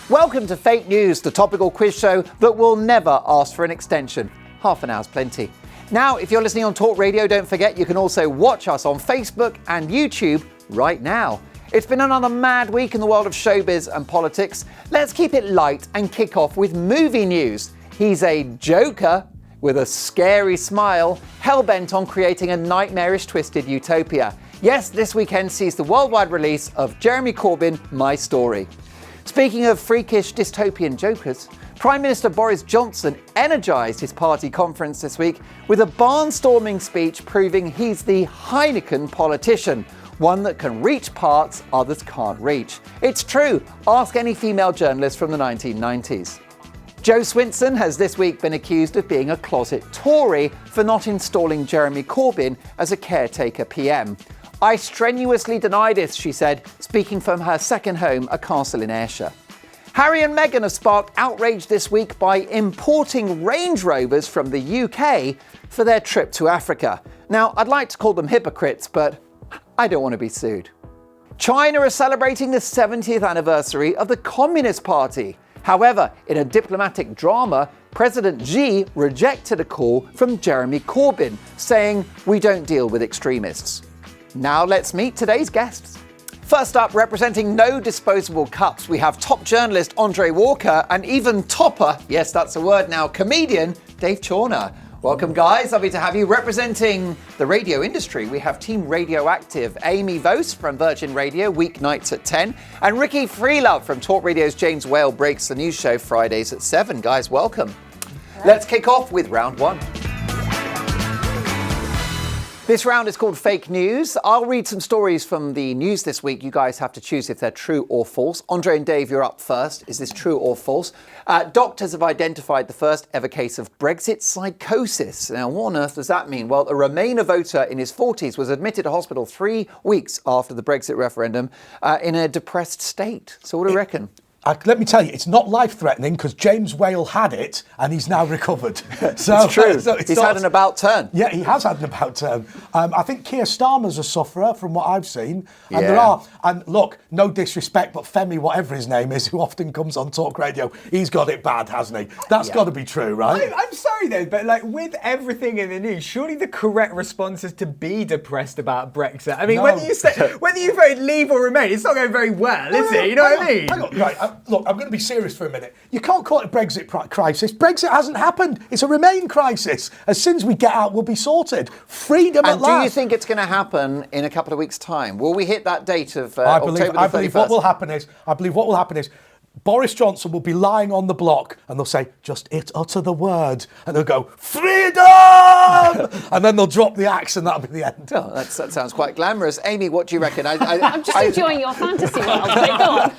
Welcome to Fake News, the topical quiz show that will never ask for an extension. Half an hour's plenty. Now, if you're listening on Talk Radio, don't forget you can also watch us on Facebook and YouTube right now. It's been another mad week in the world of showbiz and politics. Let's keep it light and kick off with movie news. He's a joker with a scary smile, hell-bent on creating a nightmarish twisted utopia. Yes, this weekend sees the worldwide release of Jeremy Corbyn, My Story. Speaking of freakish dystopian jokers, Prime Minister Boris Johnson energised his party conference this week with a barnstorming speech proving he's the Heineken politician, one that can reach parts others can't reach. It's true, ask any female journalist from the 1990s. Jo Swinson has this week been accused of being a closet Tory for not installing Jeremy Corbyn as a caretaker PM. I strenuously deny this, she said, speaking from her second home, a castle in Ayrshire. Harry and Meghan have sparked outrage this week by importing Range Rovers from the UK for their trip to Africa. Now, I'd like to call them hypocrites, but I don't want to be sued. China is celebrating the 70th anniversary of the Communist Party. However, in a diplomatic drama, President Xi rejected a call from Jeremy Corbyn, saying, "We don't deal with extremists." Now let's meet today's guests. First up, representing no disposable cups, we have top journalist Andre Walker and even topper, yes, that's a word now, comedian Dave Chawner. Welcome, guys. Lovely to have you. Representing the radio industry, we have Team Radioactive, Amy Vose from Virgin Radio, weeknights at 10, and Ricky Freelove from Talk Radio's James Whale Breaks the News Show, Fridays at 7. Guys, welcome. Hello. Let's kick off with round one. This round is called Fake News. I'll read some stories from the news this week. You guys have to choose if they're true or false. Andre and Dave, you're up first. Is this true or false? Doctors have identified the first ever case of Brexit psychosis. Now, what on earth does that mean? Well, a Remainer voter in his 40s was admitted to hospital 3 weeks after the Brexit referendum in a depressed state. So what do you reckon? Let me tell you, it's not life-threatening because James Whale had it and he's now recovered. So, it's true. He's had an about turn. Yeah, he has had an about turn. I think Keir Starmer's a sufferer from what I've seen. And there are, and look, no disrespect, but Femi, whatever his name is, who often comes on Talk Radio, he's got it bad, hasn't he? That's got to be true, right? I'm sorry though, but like with everything in the news, surely the correct response is to be depressed about Brexit. I mean, whether you vote Leave or Remain, it's not going very well, is it? You know what I mean? Hang on, right. Look, I'm going to be serious for a minute. You can't call it a Brexit crisis. Brexit hasn't happened. It's a Remain crisis. As soon as we get out, we'll be sorted. Freedom at last. And do you think it's going to happen in a couple of weeks' time? Will we hit that date of October the 31st? I believe what will happen is Boris Johnson will be lying on the block and they'll say, just utter the word. And they'll go, freedom! And then they'll drop the axe and that'll be the end. Oh, that sounds quite glamorous. Amy, what do you reckon? I'm just enjoying your fantasy world. Go on.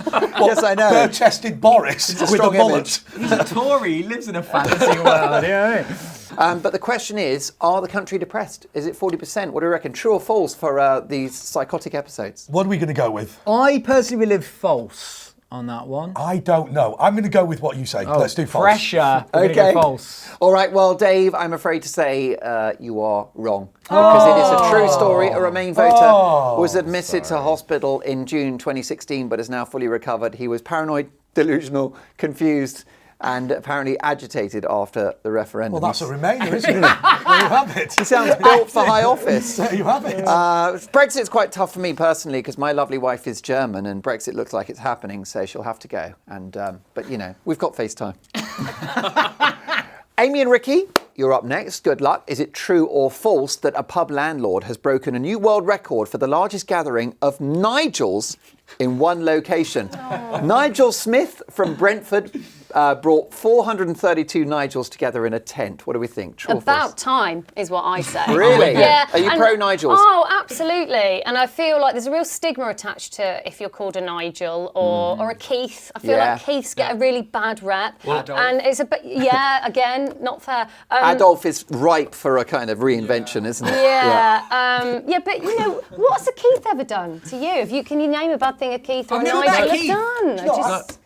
Yes, I know. Bare-chested Boris with a mullet. He's a Tory. He lives in a fantasy world. You know what I mean? But the question is, are the country depressed? Is it 40%? What do you reckon? True or false for these psychotic episodes? What are we going to go with? I personally will live false on that one. I don't know. I'm going to go with what you say. Let's do false. Pressure. Okay. Go false. All right. Well, Dave, I'm afraid to say you are wrong. Because it is a true story. A Remain voter was admitted to hospital in June 2016, but is now fully recovered. He was paranoid, delusional, confused, and apparently agitated after the referendum. Well, that's a Remainer, isn't it? There you have it. He sounds built for high office. There you have it. Brexit's quite tough for me personally because my lovely wife is German and Brexit looks like it's happening, so she'll have to go. And but you know, we've got FaceTime. Amy and Ricky, you're up next. Good luck. Is it true or false that a pub landlord has broken a new world record for the largest gathering of Nigels in one location? Nigel Smith from Brentford brought 432 Nigels together in a tent. What do we think? True or false? About time is what I say. Really? Yeah. Are you pro Nigels? Oh, absolutely. And I feel like there's a real stigma attached to if you're called a Nigel or a Keith. I feel like Keiths get a really bad rep. And it's a bit, again, not fair. Adolf is ripe for a kind of reinvention, isn't it? Yeah, but you know, what's a Keith ever done to you? Can you name a bad thing a Keith or a Nigel have done?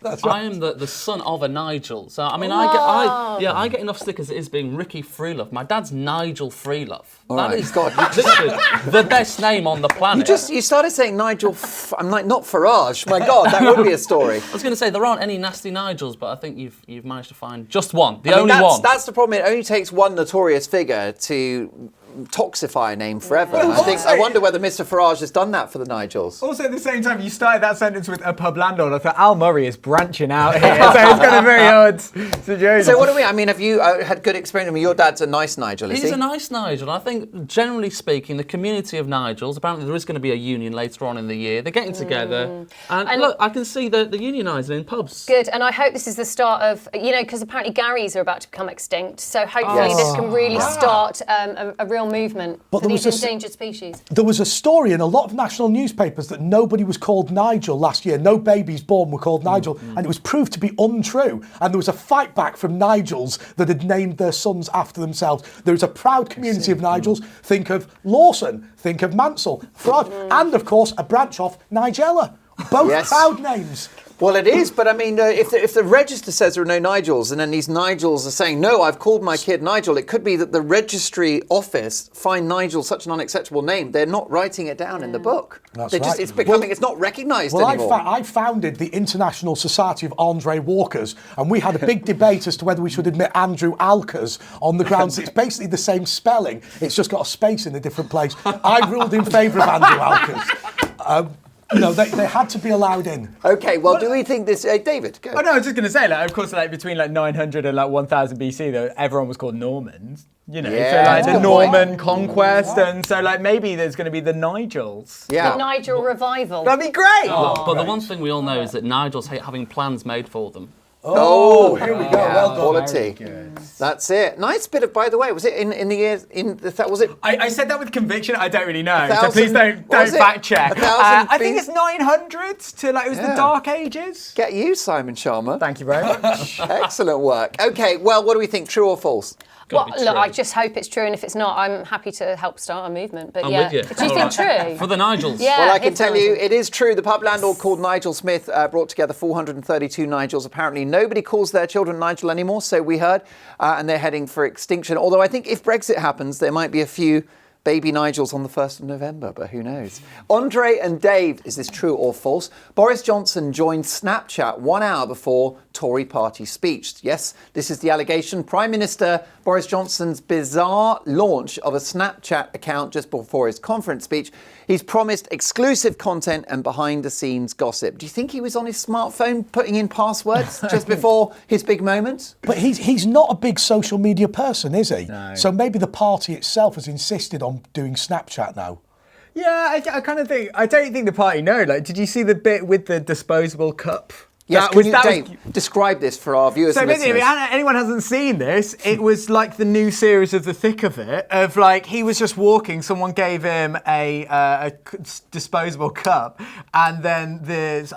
That's right. I am the son of a Nigel. So, I mean, I get enough stick as it is being Ricky Freelove. My dad's Nigel Freelove. That is literally the best name on the planet. You started saying Nigel, I'm like, not Farage. My God, that would be a story. I was going to say, there aren't any nasty Nigels, but I think you've managed to find just one. The only one. That's the problem. It only takes one notorious figure to toxify a name forever. I wonder whether Mr. Farage has done that for the Nigels. Also, at the same time, you started that sentence with a pub landlord. I thought Al Murray is branching out here, so it's got a very odd situation. So what do we? I mean, have you had good experience? I mean, your dad's a nice Nigel, is he? He's a nice Nigel. I think, generally speaking, the community of Nigels, apparently there is going to be a union later on in the year. They're getting together. And look, I can see the unionising in pubs. Good, and I hope this is the start of, because apparently Garys are about to become extinct, so hopefully this can really start a real movement. But for these endangered species. There was a story in a lot of national newspapers that nobody was called Nigel last year. No babies born were called Nigel. And it was proved to be untrue. And there was a fight back from Nigels that had named their sons after themselves. There is a proud community of Nigels. Think of Lawson, think of Mansell, Farage, and of course a branch off Nigella. Both proud names. Well, it is, but I mean, if the register says there are no Nigels, and then these Nigels are saying, no, I've called my kid Nigel, it could be that the registry office find Nigel such an unacceptable name. They're not writing it down in the book. That's right. It's becoming, it's not recognised anymore. I founded the International Society of Andre Walkers, and we had a big debate as to whether we should admit Andrew Alkers on the grounds it's basically the same spelling, it's just got a space in a different place. I ruled in favour of Andrew Alkers. They had to be allowed in. Okay, well, do we think this... David, go. Oh, no, I was just going to say, of course, between 900 and 1000 BC, though, everyone was called Normans. So the Norman conquest, and so maybe there's going to be the Nigels. Yeah. The Nigel revival. That'd be great! But the one thing we all know is that Nigels hate having plans made for them. Oh, here we go. Well done. Quality. That's it. Nice bit of, by the way, was it in the year, was it? I said that with conviction, I don't really know. So please don't fact check. I think it's 900s to it was the Dark Ages. Get you, Simon Sharma. Thank you very much. Excellent work. Okay, well, what do we think? True or false? Well, look, I just hope it's true, and if it's not, I'm happy to help start a movement. But I'm with you. Do you think true? For the Nigels. Yeah, well, I can tell you, it is true. The pub landlord called Nigel Smith brought together 432 Nigels. Apparently, nobody calls their children Nigel anymore, so we heard, and they're heading for extinction. Although I think if Brexit happens, there might be a few baby Nigels on the 1st of November, but who knows? Andre and Dave, is this true or false? Boris Johnson joined Snapchat 1 hour before Tory party speech. Yes, this is the allegation. Prime Minister Boris Johnson's bizarre launch of a Snapchat account just before his conference speech. He's promised exclusive content and behind-the-scenes gossip. Do you think he was on his smartphone putting in passwords just before his big moment? But he's not a big social media person, is he? No. So maybe the party itself has insisted on doing Snapchat now. Yeah, I kind of think, I don't think the party know. Did you see the bit with the disposable cup? Yes, Dave, describe this for our viewers and listeners. If anyone hasn't seen this, it was like the new series of The Thick of It, of he was just walking, someone gave him a disposable cup, and then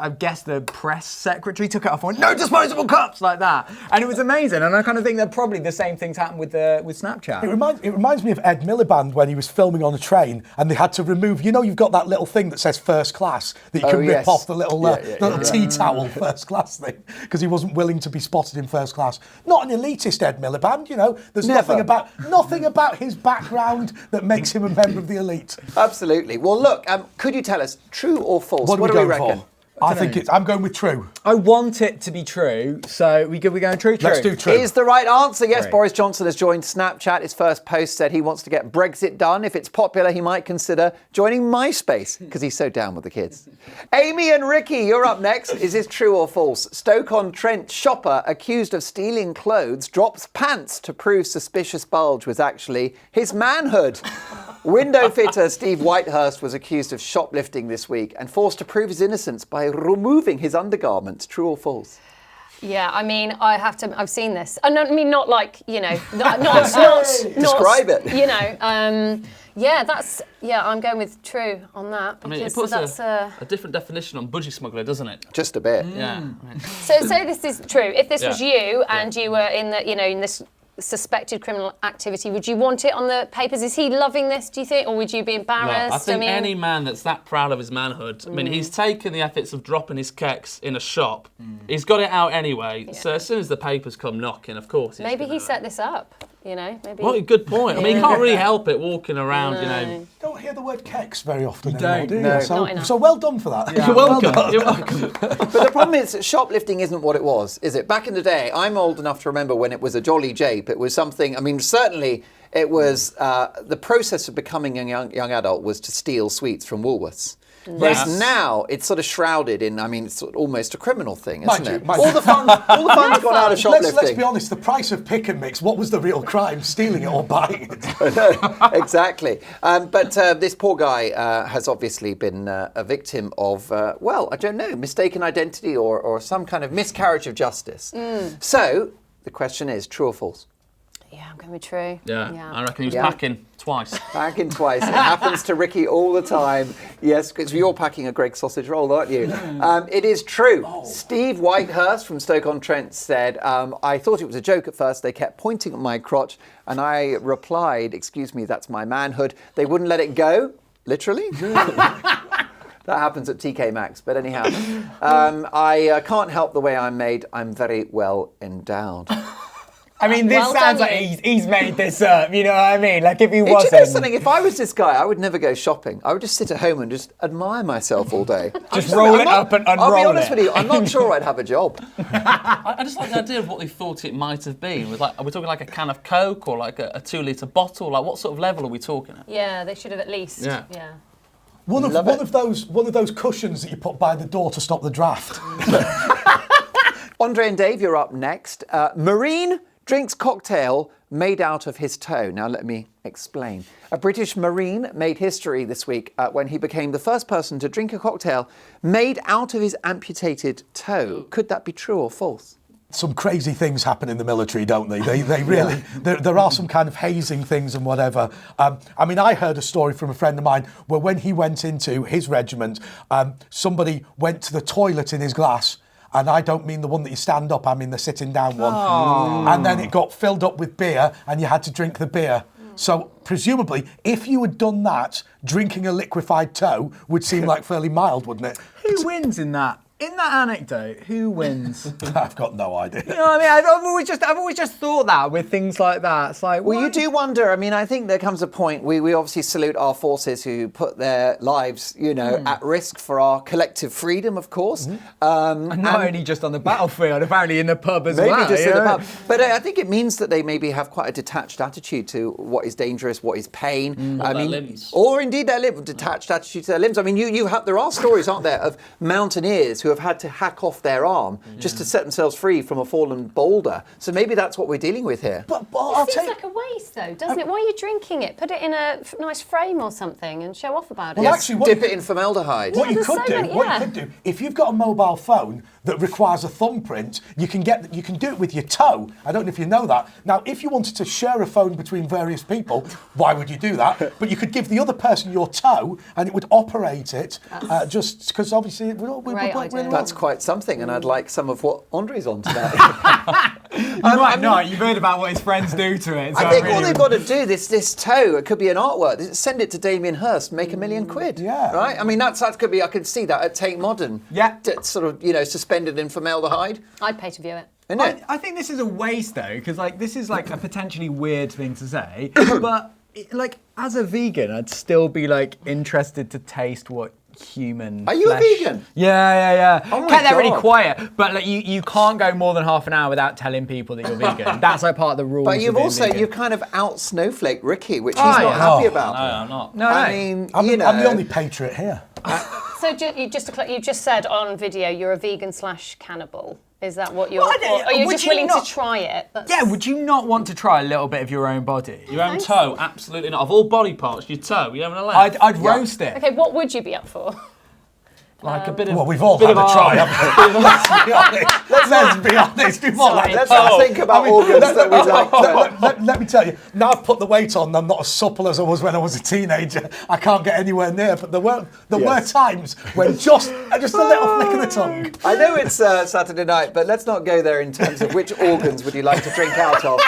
I guess the press secretary took it off and went, no disposable cups, like that. And it was amazing, and I kind of think that probably the same things happened with Snapchat. It reminds me of Ed Miliband when he was filming on a train, and they had to remove, you've got that little thing that says first class, that you can rip off the little tea towel first class thing, because he wasn't willing to be spotted in first class. Not an elitist Ed Miliband, there's nothing about his background that makes him a member of the elite. Absolutely. Well, look, could you tell us, true or false? What do we reckon? I'm going with true. I want it to be true, so we're going true? Let's do true. Is the right answer. Yes, Boris Johnson has joined Snapchat. His first post said he wants to get Brexit done. If it's popular, he might consider joining MySpace, because he's so down with the kids. Amy and Ricky, you're up next. Is this true or false? Stoke-on-Trent shopper accused of stealing clothes drops pants to prove suspicious bulge was actually his manhood. Window fitter Steve Whitehurst was accused of shoplifting this week and forced to prove his innocence by removing his undergarments. True or false? Yeah, I mean, I've seen this. I mean, not not describe it. I'm going with true on that. I mean, it puts a different definition on budgie smuggler, doesn't it? Just a bit. Yeah. So this is true. If this was you and you were in this suspected criminal activity, would you want it on the papers? Is he loving this, do you think, or would you be embarrassed? Look, I think any man that's that proud of his manhood, I mean, he's taken the efforts of dropping his keks in a shop. He's got it out anyway. So as soon as the papers come knocking, of course. Maybe he set this up. You know, maybe. Well, good point. I mean, you can't really help it walking around, you know. Don't hear the word keks very often You anymore, don't. do you? No. So, Not enough. so well done for that. You're welcome. You're welcome. But the problem is, shoplifting isn't what it was, is it? Back in the day, I'm old enough to remember when it was a jolly jape. It was something, I mean, certainly it was, the process of becoming a young adult was to steal sweets from Woolworths. Whereas now it's sort of shrouded in, I mean, it's sort of almost a criminal thing, isn't it? Mind All you. the fun's gone out of shoplifting. Let's be honest, the price of pick and mix, what was the real crime? Stealing it or buying it? Exactly. But this poor guy has obviously been a victim of, well, I don't know, mistaken identity or some kind of miscarriage of justice. So the question is, true or false? Yeah, I'm going to be true. Yeah, I reckon he was packing twice. Packing twice. It happens to Ricky all the time. Yes, because you're packing a Greggs sausage roll, aren't you? It is true. Steve Whitehurst from Stoke-on-Trent said, I thought it was a joke at first. They kept pointing at my crotch and I replied, excuse me, that's my manhood. They wouldn't let it go, literally. That happens at TK Maxx. But anyhow, I can't help the way I'm made. I'm very well endowed. I mean, this Well sounds done, like he's made this up, you know what I mean? Like, if he Do you wasn't... know something? If I was this guy, I would never go shopping. I would just sit at home and just admire myself all day. Just roll it up and unroll it. I'll be honest with you, I'm not sure I'd have a job. I just like the idea of what they thought it might have been. With like, are we talking like a can of Coke or like a 2-litre bottle? Like, what sort of level are we talking at? Yeah, they should have at least. Yeah. One of those cushions that you put by the door to stop the draft. Andre and Dave, you're up next. Marine drinks cocktail made out of his toe. Now let me explain. A British Marine made history this week when he became the first person to drink a cocktail made out of his amputated toe. Could that be true or false? Some crazy things happen in the military, don't they? They really, there are some kind of hazing things and whatever. I mean, I heard a story from a friend of mine where when he went into his regiment, somebody went to the toilet in his glass. And I don't mean the one that you stand up, I mean the sitting down one. And then it got filled up with beer and you had to drink the beer. So presumably, if you had done that, drinking a liquefied toe would seem like fairly mild, wouldn't it? Who wins in that? In that anecdote, who wins? I've got no idea. You know what I mean? I've always just thought that with things like that. It's like, Well, why- you do wonder. I mean, I think there comes a point, we obviously salute our forces who put their lives, you know, at risk for our collective freedom, of course. And not only just on the battlefield, apparently in the pub as well. Maybe just in you the know? pub. But I think it means that they maybe have quite a detached attitude to what is dangerous, what is pain. Or their limbs. Or indeed their detached attitude to their limbs. I mean, you have, there are stories, aren't there, of mountaineers who have had to hack off their arm just to set themselves free from a fallen boulder. So maybe that's what we're dealing with here. But I'll It seems take... like a waste, though, doesn't it? Why are you drinking it? Put it in a nice frame or something and show off about it. Well, actually, what- Dip it in formaldehyde. What you there's could so do, many- what yeah. you could do, if you've got a mobile phone that requires a thumbprint, you can do it with your toe. I don't know if you know that. Now, if you wanted to share a phone between various people, why would you do that? But you could give the other person your toe, and it would operate it. Just because obviously it would Great work idea. really well. That's quite something, and I'd like some of what Andre's on today. You might not. You've heard about what his friends do to it. So I think really all they've got to do, this toe, it could be an artwork. Send it to Damien Hirst, make £1 million. Yeah. Right? I mean, that could be, I could see that at Tate Modern. Yeah. Sort of, you know, suspended in formaldehyde. I'd pay to view it. Isn't it? I think this is a waste though, because like this is like a potentially weird thing to say, but like as a vegan, I'd still be like interested to taste what human. Are you a flesh- vegan? Yeah. Oh my Kept that really God. quiet, but like you can't go more than half an hour without telling people that you're vegan. That's like part of the rules. But you've of being also, vegan. you've kind of out snowflake Ricky, which he's Oh, not yeah. happy Oh. about. No, I'm not. No, I no. mean, I'm you know. the only patriot here. So you just said on video you're a vegan/cannibal. Is that what you're? Well, I don't- or are you would just you willing not- to try it? That's- Yeah, would you not want to try a little bit of your own body? Your own toe, absolutely not. Of all body parts, your toe, you haven't allowed. I'd roast it. Okay, what would you be up for? Like a bit of. Well, we've all bit had a of try, arm. haven't we? Let's be honest. Let's be honest. We've all had a Let's try. not think about organs that we'd like to. Let me tell you, now I've put the weight on, I'm not as supple as I was when I was a teenager. I can't get anywhere near, but there were times when just a little flick of the tongue. I know it's Saturday night, but let's not go there in terms of which organs would you like to drink out of.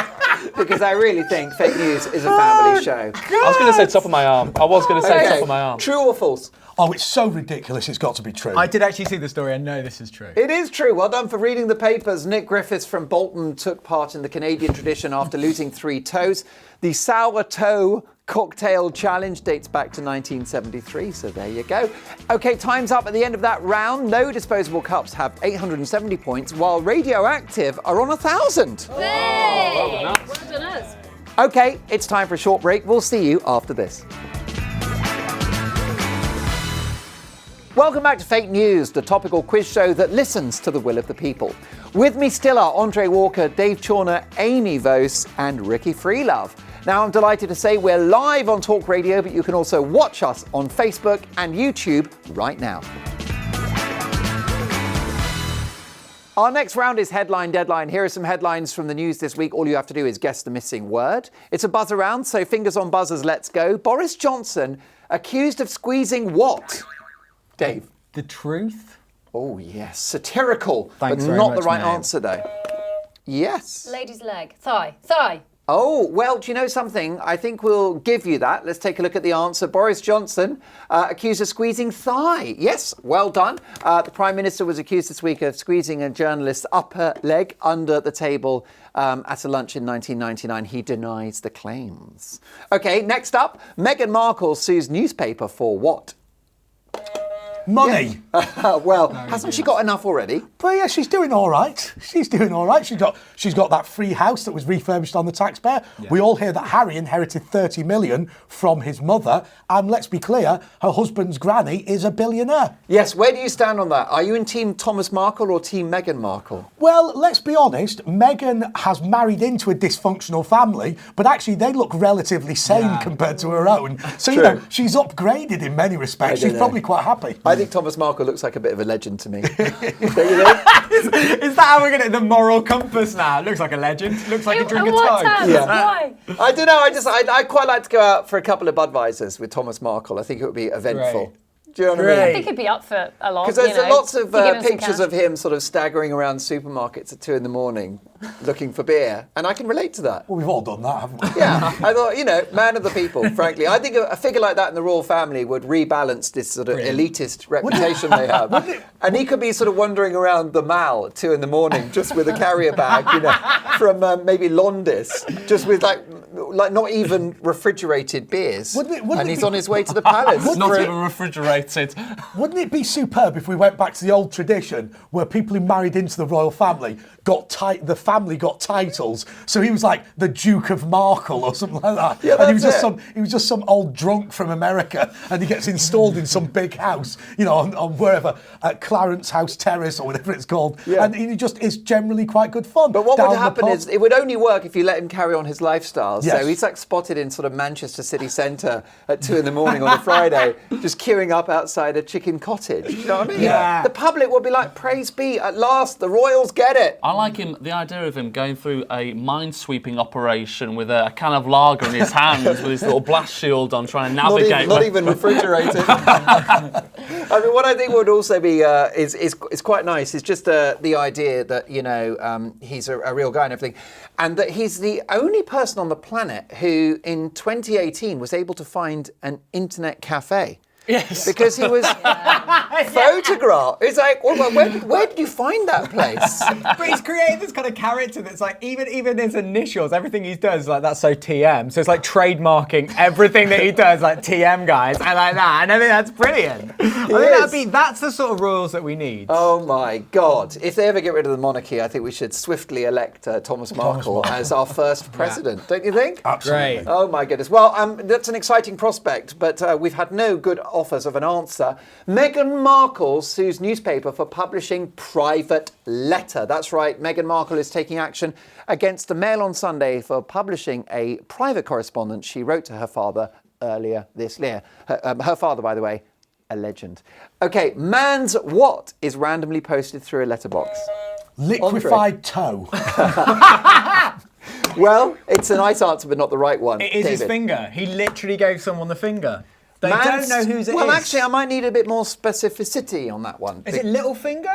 because I really think fake news is a family show. I was going to say top of my arm. Top of my arm. True or false? Oh, it's so ridiculous, it's got to be true. I did actually see the story. I know this is true. It is true. Well done for reading the papers. Nick Griffiths from Bolton took part in the Canadian tradition after losing 3 toes. The Sour Toe Cocktail Challenge dates back to 1973, so there you go. Okay, time's up at the end of that round. No disposable cups have 870 points, while Radioactive are on 1,000. Hey! Well done us. Okay, it's time for a short break. We'll see you after this. Welcome back to Fake News, the topical quiz show that listens to the will of the people. With me still are Andre Walker, Dave Chawner, Amy Vose, and Ricky Freelove. Now, I'm delighted to say we're live on Talk Radio, but you can also watch us on Facebook and YouTube right now. Our next round is Headline Deadline. Here are some headlines from the news this week. All you have to do is guess the missing word. It's a buzzer round, so fingers on buzzers, let's go. Boris Johnson accused of squeezing what? Dave. The truth? Oh, yes. Satirical, Thanks but very not much, the right mate. answer, though. Yes. Lady's leg. Thigh. Oh, well, do you know something? I think we'll give you that. Let's take a look at the answer. Boris Johnson accused of squeezing thigh. Yes, well done. The Prime Minister was accused this week of squeezing a journalist's upper leg under the table at a lunch in 1999. He denies the claims. OK, next up, Meghan Markle sues newspaper for what? Money. Well, hasn't she got enough already? But yeah, she's doing all right. She's got that free house that was refurbished on the taxpayer. Yeah. We all hear that Harry inherited 30 million from his mother, and let's be clear, her husband's granny is a billionaire. Yes, where do you stand on that? Are you in team Thomas Markle or team Meghan Markle? Well, let's be honest, Meghan has married into a dysfunctional family, but actually they look relatively sane compared to her own. So, True. you know, she's upgraded in many respects. She's probably quite happy. I think Thomas Markle looks like a bit of a legend to me. Don't you think? Is that how we're going to the moral compass now? Looks like a legend. Looks like a drink of What tongue. terms? Why? I don't know. I quite like to go out for a couple of Budweisers with Thomas Markle. I think it would be eventful. Great. Do you know what I Great. mean? I think he'd be up for a lot. Because there's lots of to give him some pictures cash. of him sort of staggering around supermarkets at 2 a.m. looking for beer, and I can relate to that. Well, we've all done that, haven't we? Yeah, I thought, you know, man of the people, frankly. I think a figure like that in the royal family would rebalance this sort of elitist reputation they have. And he could be sort of wandering around the Mall at 2 a.m. just with a carrier bag, you know, from maybe Londis, just with like not even refrigerated beers. And he's on his way to the palace. Not even refrigerated. Wouldn't it be superb if we went back to the old tradition where people who married into the royal family the family got titles? So he was like the Duke of Markle or something like that. Yeah, and that's he was just some old drunk from America, and he gets installed in some big house, you know, on wherever, at Clarence House Terrace or whatever it's called. Yeah. And he just is generally quite good fun. But what would happen is it would only work if you let him carry on his lifestyle. Yes. So he's like spotted in sort of Manchester city centre at 2 a.m. on a Friday, just queuing up outside a chicken cottage. You know what I mean? Yeah. The public will be like, praise be, at last, the royals get it. I like the idea of him going through a mine-sweeping operation with a can of lager in his hands with his little blast shield on, trying to navigate. Not even refrigerated. I mean, what I think would also be is quite nice is just the idea that, you know, he's a real guy and everything, and that he's the only person on the planet who, in 2018, was able to find an internet cafe. Yes. Because he was photographed. It's like, well, where did you find that place? But he's created this kind of character that's like, even his initials, everything he does, like, that's so TM. So it's like trademarking everything that he does, like TM guys, and like that. And I think that's brilliant. I think that's the sort of royals that we need. Oh my God. If they ever get rid of the monarchy, I think we should swiftly elect Thomas Markle as our first president. Don't you think? Absolutely. Great. Oh my goodness. Well, that's an exciting prospect, but we've had no good offers of an answer. Meghan Markle sues newspaper for publishing private letter. That's right, Meghan Markle is taking action against the Mail on Sunday for publishing a private correspondence she wrote to her father earlier this year. Her father, by the way, a legend. Okay, man's what is randomly posted through a letterbox? Liquefied toe. Well, it's a nice answer, but not the right one. It is his David. finger. He literally gave someone the finger. They don't know whose it is. Well, actually, I might need a bit more specificity on that one. Is it little finger?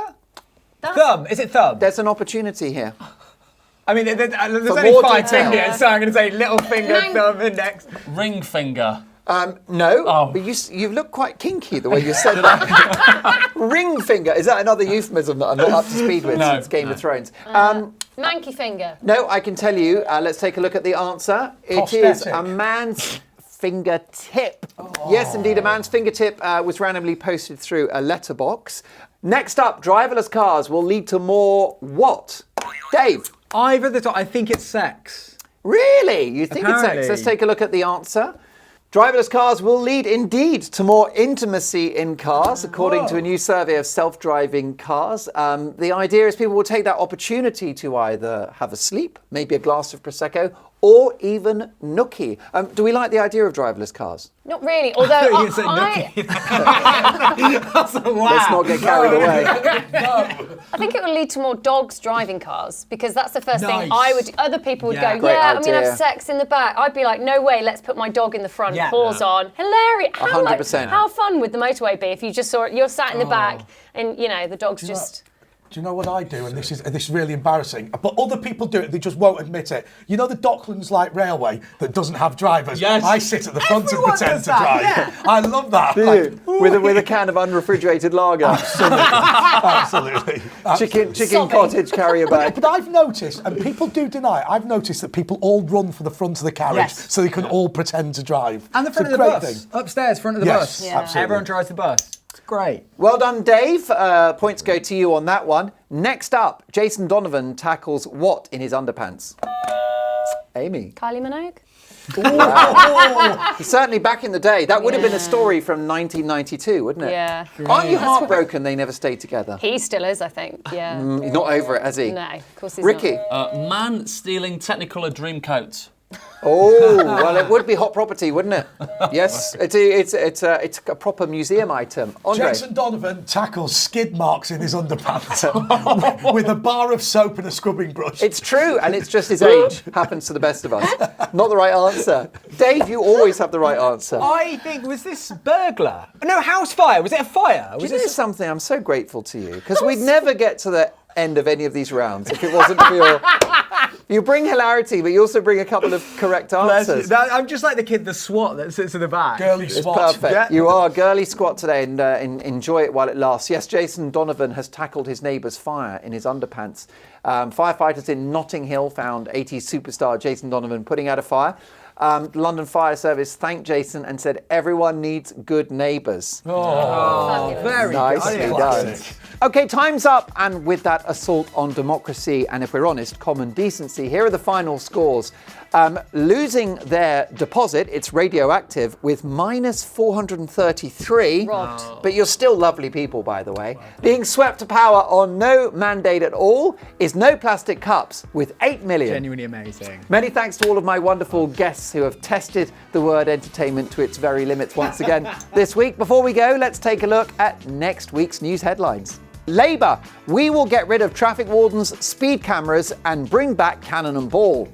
Thumb? Is it thumb? There's an opportunity here. I mean, there's For only more 5 detail. fingers, so I'm going to say little finger, thumb, index. Ring finger. No, Oh. but you look quite kinky the way you said that. Ring finger, is that another euphemism that I'm not up to speed with No, since Game of Thrones? Manky finger. No, I can tell you. Let's take a look at the answer. It is a Prosthetic. man's fingertip. Yes, indeed, a man's fingertip was randomly posted through a letterbox. Next up, driverless cars will lead to more what? Dave? Either the top, I think it's sex. Really? You think it's Apparently. sex? Let's take a look at the answer. Driverless cars will lead indeed to more intimacy in cars, according to a new survey of self-driving cars. The idea is people will take that opportunity to either have a sleep, maybe a glass of Prosecco, or even nookie. Do we like the idea of driverless cars? Not really, although You said nookie. Wow. Let's not get carried away. I think it will lead to more dogs driving cars because that's the first Nice. thing I would. Other people would Yeah. go, Great yeah, I'm gonna idea. have sex in the back. I'd be like, no way, let's put my dog in the front, Yeah. paws on. Hilarious. 100%. How fun would the motorway be if you just saw it? You're sat in the back and the dog's just. Do you know what I do? And this is really embarrassing. But other people do it, they just won't admit it. You know the Docklands Light Railway that doesn't have drivers? Yes. I sit at the front Everyone and pretend does to that, drive. I love that. Do Like, you? With a can of unrefrigerated lager. absolutely. Chicken Sobbing. cottage carrier bag. But I've noticed, and people do deny, I've noticed that people all run for the front of the carriage Yes. so they can all pretend to drive. And the front It's of a the great bus. thing. Upstairs, front of the Yes, bus. Yeah. absolutely. Everyone drives the bus. It's great. Well done, Dave. Points go to you on that one. Next up, Jason Donovan tackles what in his underpants? Amy. Kylie Minogue? Certainly back in the day. That would have been a story from 1992, wouldn't it? Yeah. Aren't you heartbroken they never stayed together? He still is, I think. Yeah. He's not over it, has he? No, of course he's Ricky. not. Man stealing Technicolor Dreamcoat. Oh, well, it would be hot property, wouldn't it? Yes, it's a proper museum item. Andre. Jason Donovan tackles skid marks in his underpants with a bar of soap and a scrubbing brush. It's true, and it's just his age. Happens to the best of us. Not the right answer. Dave, you always have the right answer. I think, was this burglar? No, house fire. Was it a fire? Do Was you know it something? I'm so grateful to you because we'd never get to the end of any of these rounds if it wasn't for your. You bring hilarity, but you also bring a couple of correct answers. I'm just like the kid, the SWAT that sits in the back. Girly It's swat. perfect. Yeah. You are a girly squat today and enjoy it while it lasts. Yes, Jason Donovan has tackled his neighbour's fire in his underpants. Firefighters in Notting Hill found 80s superstar Jason Donovan putting out a fire. The London Fire Service thanked Jason and said everyone needs good neighbours. Very Nicely good. done. Okay, time's up, and with that, assault on democracy, and if we're honest, common decency. Here are the final scores. Losing their deposit, it's radioactive, with minus 433. Robbed. But you're still lovely people, by the way. Being swept to power on no mandate at all is No Plastic Cups, with 8 million. Genuinely amazing. Many thanks to all of my wonderful guests who have tested the word entertainment to its very limits once again this week. Before we go, let's take a look at next week's news headlines. Labour, we will get rid of traffic wardens, speed cameras and bring back Cannon and Ball.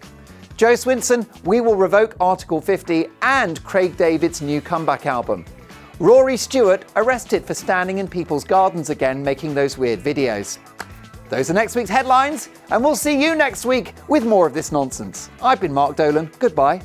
Joe Swinson, we will revoke Article 50 and Craig David's new comeback album. Rory Stewart arrested for standing in people's gardens again making those weird videos. Those are next week's headlines, and we'll see you next week with more of this nonsense. I've been Mark Dolan. Goodbye.